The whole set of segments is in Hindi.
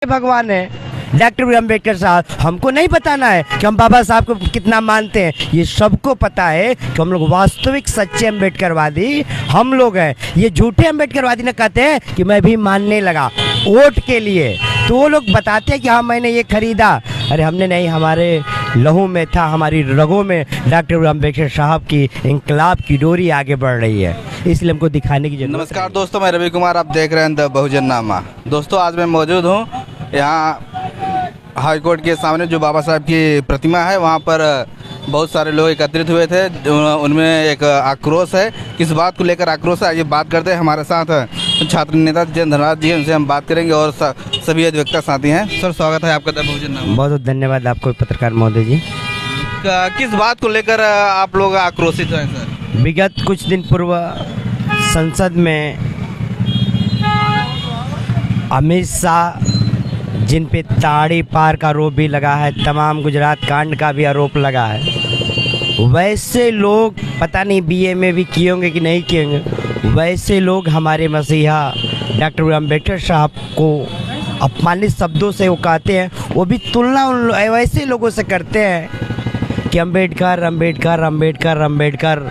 भगवान है डॉक्टर बी अम्बेडकर साहब। हमको नहीं बताना है कि हम बाबा साहब को कितना मानते हैं, ये सबको पता है कि हम लोग वास्तविक सच्चे अम्बेडकरवादी हम लोग हैं। ये झूठे अम्बेडकरवादी ने कहते हैं कि मैं भी मानने लगा वोट के लिए, तो वो लोग बताते हैं कि हाँ मैंने ये खरीदा। अरे हमने नहीं, हमारे लहू में था, हमारी रगों में डॉक्टर बी अम्बेडकर साहब की इंकलाब की डोरी आगे बढ़ रही है, इसलिए हमको दिखाने की जरूरत। नमस्कार दोस्तों, मैं रवि कुमार, आप देख रहे हैं द बहुजननामा। दोस्तों आज मैं मौजूद हूँ यहाँ हाई कोर्ट के सामने, जो बाबा साहब की प्रतिमा है वहाँ पर बहुत सारे लोग एकत्रित हुए थे। उनमें एक आक्रोश है। किस बात को लेकर आक्रोश है, आइए बात करते हैं। हमारे साथ छात्र नेता जितेंद्र धनराज जी, उनसे हम बात करेंगे और सभी अधिवक्ता साथी हैं। सर स्वागत है आपका द बहुजननामा। बहुत बहुत धन्यवाद आपको पत्रकार महोदय जी। किस बात को लेकर आप लोग आक्रोशित हैं सर? विगत कुछ दिन पूर्व संसद में अमित शाह, जिन पे ताड़ी पार का आरोप भी लगा है, तमाम गुजरात कांड का भी आरोप लगा है, वैसे लोग पता नहीं बीए में भी किए होंगे कि नहीं किए होंगे, वैसे लोग हमारे मसीहा डॉक्टर बी अम्बेडकर साहब को अपमानित शब्दों से वो कहते हैं। वो भी तुलना उन वैसे लोगों से करते हैं कि अम्बेडकर अम्बेडकर अम्बेडकर अम्बेडकर।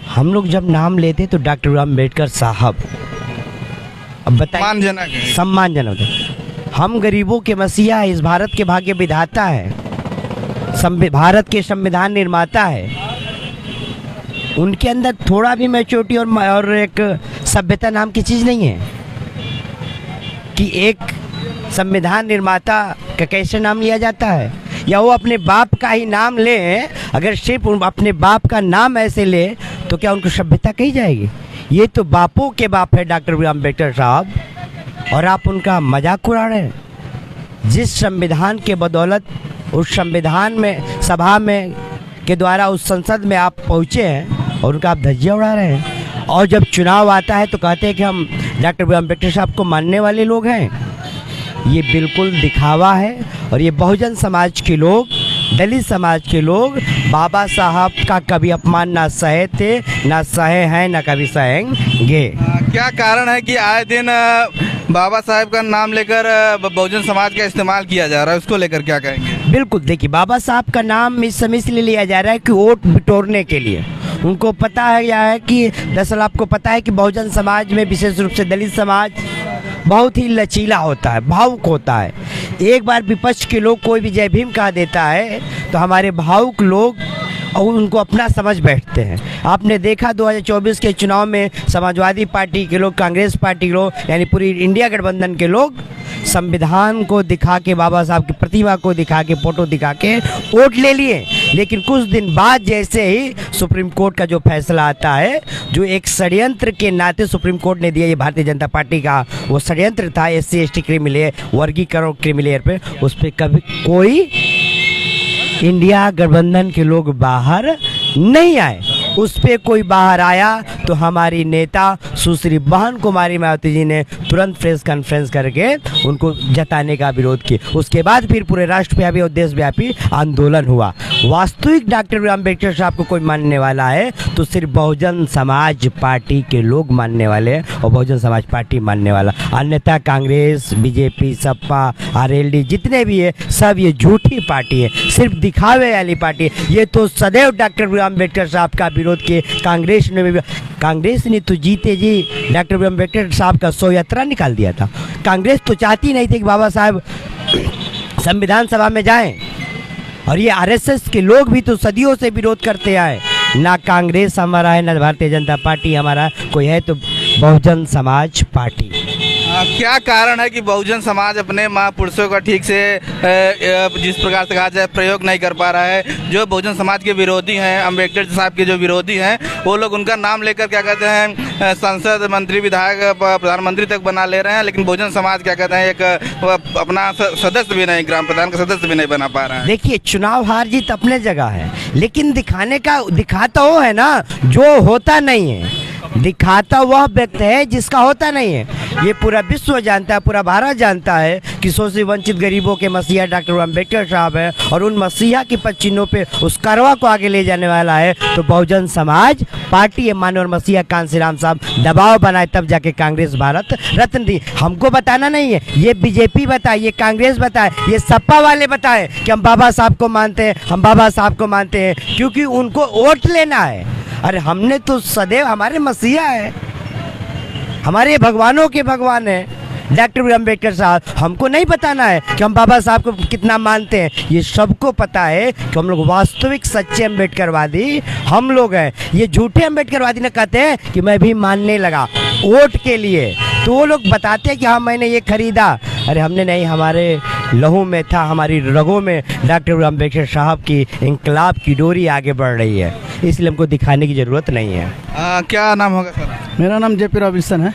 हम लोग जब नाम लेते तो डॉक्टर बी अम्बेडकर साहब, अब बताइए, सम्मानजनक है। हम गरीबों के मसीहा है, इस भारत के भाग्य विधाता है, भारत के संविधान निर्माता है। उनके अंदर थोड़ा भी मैच्योरिटी और एक सभ्यता नाम की चीज़ नहीं है कि एक संविधान निर्माता का कैसे नाम लिया जाता है, या वो अपने बाप का ही नाम ले। अगर सिर्फ अपने बाप का नाम ऐसे ले तो क्या उनको सभ्यता कही जाएगी? ये तो बापों के बाप है डॉक्टर बी अम्बेडकर साहब, और आप उनका मजाक उड़ा रहे हैं। जिस संविधान के बदौलत उस संविधान में सभा में के द्वारा उस संसद में आप पहुँचे हैं और उनका आप धज्जियाँ उड़ा रहे हैं, और जब चुनाव आता है तो कहते हैं कि हम डॉक्टर बी अम्बेडकर साहब को मानने वाले लोग हैं। ये बिल्कुल दिखावा है। और ये बहुजन समाज के लोग, दलित समाज के लोग बाबा साहब का कभी अपमान ना सहे थे, ना सहे हैं, ना कभी सहेंगे। क्या कारण है कि आए दिन बाबा साहब का नाम लेकर बहुजन समाज का इस्तेमाल किया जा रहा है, उसको लेकर क्या कहेंगे? बिल्कुल, देखिए बाबा साहब का नाम इस समय इसलिए लिया जा रहा है कि वोट बिटोरने के लिए। उनको पता है या है कि दरअसल आपको पता है कि बहुजन समाज में, विशेष रूप से दलित समाज, बहुत ही लचीला होता है, भावुक होता है। एक बार विपक्ष के लोग कोई भी जय भीम कहा देता है तो हमारे भावुक लोग और उनको अपना समझ बैठते हैं। आपने देखा 2024 के चुनाव में समाजवादी पार्टी के लोग, कांग्रेस पार्टी के लोग, यानी पूरी इंडिया गठबंधन के लोग संविधान को दिखा के, बाबा साहब की प्रतिमा को दिखा के, फोटो दिखा के वोट ले लिए। लेकिन कुछ दिन बाद जैसे ही सुप्रीम कोर्ट का जो फैसला आता है, जो एक षड्यंत्र के नाते सुप्रीम कोर्ट ने दिया, ये भारतीय जनता पार्टी का वो षड्यंत्र था SC ST क्रिमिलेयर वर्गीकरण क्रिमिलेयर पे, उस पर कभी कोई इंडिया गठबंधन के लोग बाहर नहीं आए। उस पर कोई बाहर आया तो हमारी नेता सुश्री बहन कुमारी मायावती जी ने तुरंत प्रेस कॉन्फ्रेंस करके उनको जताने का विरोध किया। उसके बाद फिर पूरे राष्ट्रव्यापी और देशव्यापी आंदोलन हुआ। वास्तविक डॉक्टर बी अम्बेडकर साहब को कोई मानने वाला है तो सिर्फ बहुजन समाज पार्टी के लोग मानने वाले हैं, और बहुजन समाज पार्टी मानने वाला, अन्यथा कांग्रेस, BJP, सपा, RLD जितने भी है सब ये झूठी पार्टी है, सिर्फ दिखावे वाली पार्टी है। ये तो सदैव डॉक्टर बी अम्बेडकर साहब का विरोध किए। कांग्रेस ने तो जीते जी डॉक्टर बी अम्बेडकर साहब का 100 यात्रा निकाल दिया था। कांग्रेस तो चाहती नहीं थी कि बाबा साहब संविधान सभा में जाएं, और ये RSS के लोग भी तो सदियों से विरोध करते आए। ना कांग्रेस हमारा है, ना भारतीय जनता पार्टी हमारा कोई है, तो बहुजन समाज पार्टी। क्या कारण है कि बहुजन समाज अपने महापुरुषों का ठीक से जिस प्रकार से कहा जाए प्रयोग नहीं कर पा रहा है? जो बहुजन समाज के विरोधी हैं, अम्बेडकर साहब के जो विरोधी हैं, वो लोग उनका नाम लेकर क्या कहते हैं, संसद, मंत्री, विधायक, प्रधानमंत्री तक बना ले रहे हैं, लेकिन बहुजन समाज क्या कहते हैं, एक अपना सदस्य भी नहीं, ग्राम प्रधान का सदस्य भी नहीं बना पा रहा है। देखिए चुनाव हार जीत अपने जगह है, लेकिन दिखाने का दिखाता वो है ना जो होता नहीं है। दिखाता वह व्यक्ति है जिसका होता नहीं है। ये पूरा विश्व जानता है, पूरा भारत जानता है कि शोषित वंचित गरीबों के मसीहा डॉक्टर अम्बेडकर साहब है और उन मसीहा की पद चिन्हों पे उस कारवा को आगे ले जाने वाला है तो बहुजन समाज पार्टी है। माननीय मसीहा कांशीराम साहब दबाव बनाए तब जाके कांग्रेस भारत रत्न दी। हमको बताना नहीं है, ये बीजेपी बताए, ये कांग्रेस बताए, ये सपा वाले बताए कि हम बाबा साहब को मानते हैं, हम बाबा साहब को मानते हैं, क्योंकि उनको वोट लेना है। अरे हमने तो सदैव, हमारे मसीहा है, हमारे भगवानों के भगवान है डॉक्टर अम्बेडकर साहब। हमको नहीं बताना है कि हम बाबा साहब को कितना मानते हैं, ये सबको पता है कि हम लोग वास्तविक सच्चे अम्बेडकरवादी हम लोग हैं। ये झूठे अम्बेडकरवादी ने कहते हैं कि मैं भी मानने लगा वोट के लिए, तो वो लोग बताते हैं कि हाँ मैंने ये खरीदा। अरे हमने नहीं, हमारे लहू में था, हमारी रगों में डॉक्टर अम्बेडकर साहब की इंकलाब की डोरी आगे बढ़ रही है, इसलिए हमको दिखाने की ज़रूरत नहीं है। क्या नाम होगा सर? मेरा नाम जेपी रॉबिन्सन है।